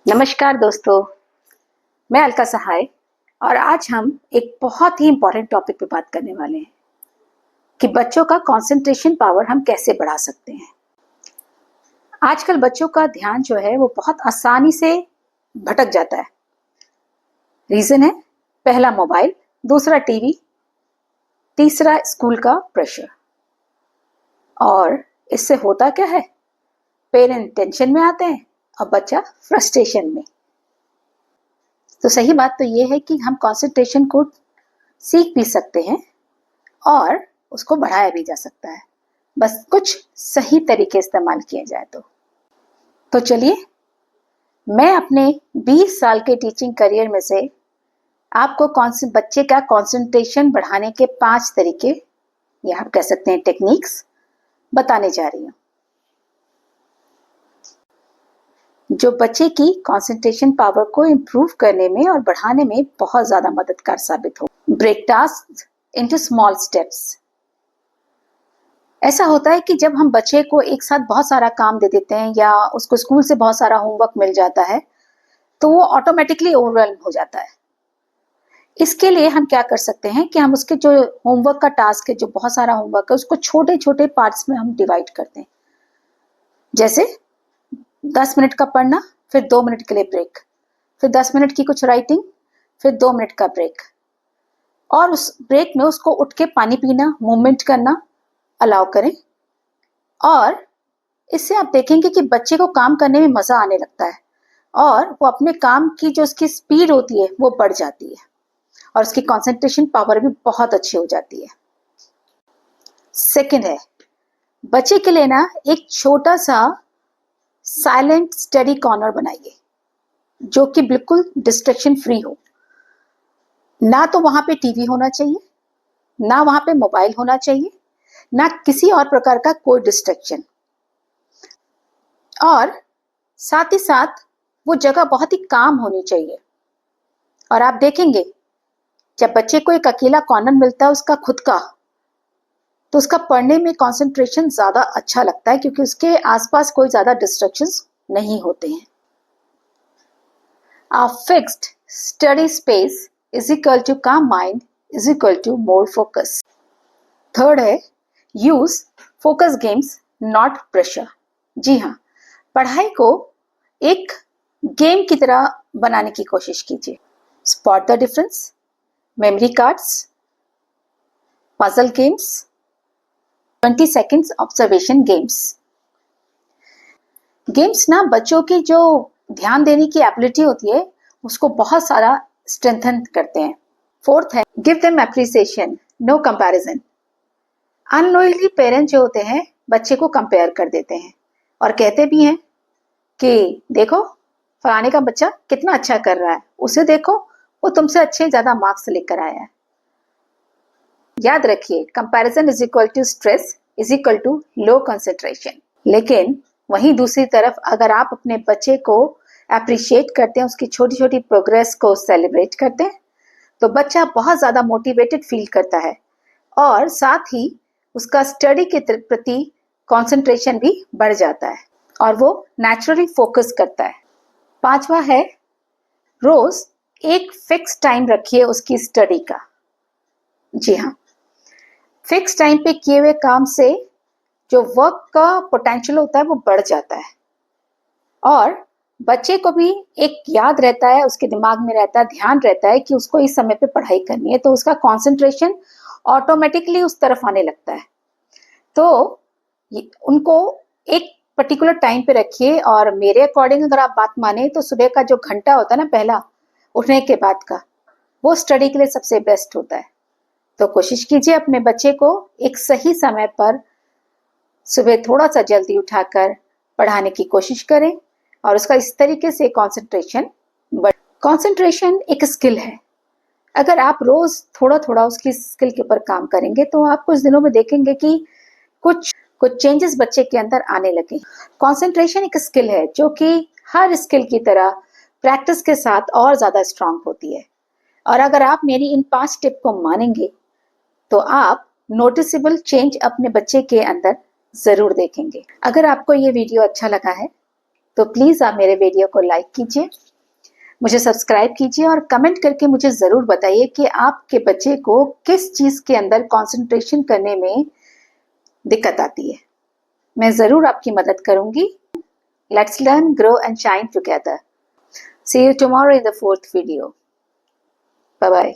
नमस्कार दोस्तों, मैं अलका सहाय और आज हम एक बहुत ही इम्पोर्टेंट टॉपिक पे बात करने वाले हैं कि बच्चों का कंसंट्रेशन पावर हम कैसे बढ़ा सकते हैं। आजकल बच्चों का ध्यान जो है वो बहुत आसानी से भटक जाता है। रीज़न है पहला मोबाइल, दूसरा टीवी, तीसरा स्कूल का प्रेशर। और इससे होता क्या है, पेरेंट टेंशन में आते हैं और बच्चा फ्रस्ट्रेशन में। तो सही बात तो ये है कि हम कंसंट्रेशन को सीख भी सकते हैं और उसको बढ़ाया भी जा सकता है, बस कुछ सही तरीके इस्तेमाल किए जाए तो चलिए मैं अपने 20 साल के टीचिंग करियर में से आपको बच्चे का कंसंट्रेशन बढ़ाने के 5 तरीके या आप कह सकते हैं टेक्निक्स बताने जा रही हूँ, जो बच्चे की कंसंट्रेशन पावर को इम्प्रूव करने में और बढ़ाने में बहुत ज़्यादा मददगार साबित हो। Break task into small steps. ऐसा होता है कि जब हम बच्चे को एक साथ बहुत सारा काम दे देते हैं या उसको स्कूल से बहुत सारा होमवर्क मिल जाता है तो वो ऑटोमेटिकली ओवरवेल्म हो जाता है। इसके लिए हम क्या कर सकते हैं कि हम उसके जो होमवर्क का टास्क है, जो बहुत सारा होमवर्क है, उसको छोटे छोटे पार्ट्स में हम डिवाइड करते हैं। जैसे 10 मिनट का पढ़ना, फिर 2 मिनट के लिए ब्रेक, फिर 10 मिनट की कुछ राइटिंग, फिर 2 मिनट का ब्रेक, और उस ब्रेक में उसको उठ के पानी पीना, मूवमेंट करना अलाउ करें। और इससे आप देखेंगे कि बच्चे को काम करने में मज़ा आने लगता है और वो अपने काम की जो उसकी स्पीड होती है वो बढ़ जाती है और उसकी कंसंट्रेशन पावर भी बहुत अच्छी हो जाती है। सेकंड है, बच्चे के लिए ना एक छोटा सा साइलेंट स्टडी कॉर्नर बनाइए जो कि बिल्कुल डिस्ट्रैक्शन फ्री हो। ना तो वहां पे टीवी होना चाहिए, ना वहां पे मोबाइल होना चाहिए, ना किसी और प्रकार का कोई डिस्ट्रैक्शन। और साथ ही साथ वो जगह बहुत ही काम होनी चाहिए। और आप देखेंगे जब बच्चे को एक अकेला कॉर्नर मिलता है उसका खुद का, तो उसका पढ़ने में कंसंट्रेशन ज्यादा अच्छा लगता है क्योंकि उसके आसपास कोई ज्यादा डिस्ट्रैक्शंस नहीं होते हैं। A fixed study space is equal to calm mind is equal to more focus. Third है, use focus games not pressure. जी हाँ, पढ़ाई को एक गेम की तरह बनाने की कोशिश कीजिए। Spot the difference, memory cards, puzzle games, 20 seconds observation games. Games ना बच्चों की जो ध्यान देने की एबिलिटी होती है उसको बहुत सारा स्ट्रेंथन करते हैं। फोर्थ है, give them appreciation, no comparison. Unknowingly parents जो होते हैं बच्चे को कंपेयर कर देते हैं और कहते भी हैं कि देखो फलाने का बच्चा कितना अच्छा कर रहा है, उसे देखो वो तुमसे अच्छे ज़्यादा मार्क्स लेकर आया है। याद रखिए, comparison is equal to stress is equal to low concentration. लेकिन वहीं दूसरी तरफ अगर आप अपने बच्चे को अप्रिशिएट करते हैं, उसकी छोटी छोटी प्रोग्रेस को सेलिब्रेट करते हैं, तो बच्चा बहुत ज़्यादा मोटिवेटेड फील करता है और साथ ही उसका स्टडी के प्रति कंसंट्रेशन भी बढ़ जाता है और वो नेचुरली फोकस करता है। पांचवा है, रोज एक फिक्स टाइम रखिए उसकी स्टडी का। जी हाँ, फिक्स टाइम पे किए हुए काम से जो वर्क का पोटेंशियल होता है वो बढ़ जाता है और बच्चे को भी एक याद रहता है, उसके दिमाग में रहता है, ध्यान रहता है कि उसको इस समय पे पढ़ाई करनी है, तो उसका कंसंट्रेशन ऑटोमेटिकली उस तरफ आने लगता है। तो उनको एक पर्टिकुलर टाइम पे रखिए और मेरे अकॉर्डिंग अगर आप बात माने तो सुबह का जो घंटा होता है ना पहला उठने के बाद का, वो स्टडी के लिए सबसे बेस्ट होता है। तो कोशिश कीजिए अपने बच्चे को एक सही समय पर सुबह थोड़ा सा जल्दी उठाकर पढ़ाने की कोशिश करें और उसका इस तरीके से कंसंट्रेशन एक स्किल है। अगर आप रोज थोड़ा थोड़ा उसकी स्किल के ऊपर काम करेंगे तो आप कुछ दिनों में देखेंगे कि कुछ चेंजेस बच्चे के अंदर आने लगे। कंसंट्रेशन एक स्किल है जो कि हर स्किल की तरह प्रैक्टिस के साथ और ज़्यादा स्ट्रांग होती है। और अगर आप मेरी इन 5 टिप को मानेंगे तो आप नोटिसेबल चेंज अपने बच्चे के अंदर ज़रूर देखेंगे। अगर आपको ये वीडियो अच्छा लगा है तो प्लीज़ आप मेरे वीडियो को लाइक कीजिए, मुझे सब्सक्राइब कीजिए और कमेंट करके मुझे ज़रूर बताइए कि आपके बच्चे को किस चीज़ के अंदर कंसंट्रेशन करने में दिक्कत आती है। मैं ज़रूर आपकी मदद करूँगी। Let's learn, grow and shine together. See you tomorrow in the fourth video. Bye-bye.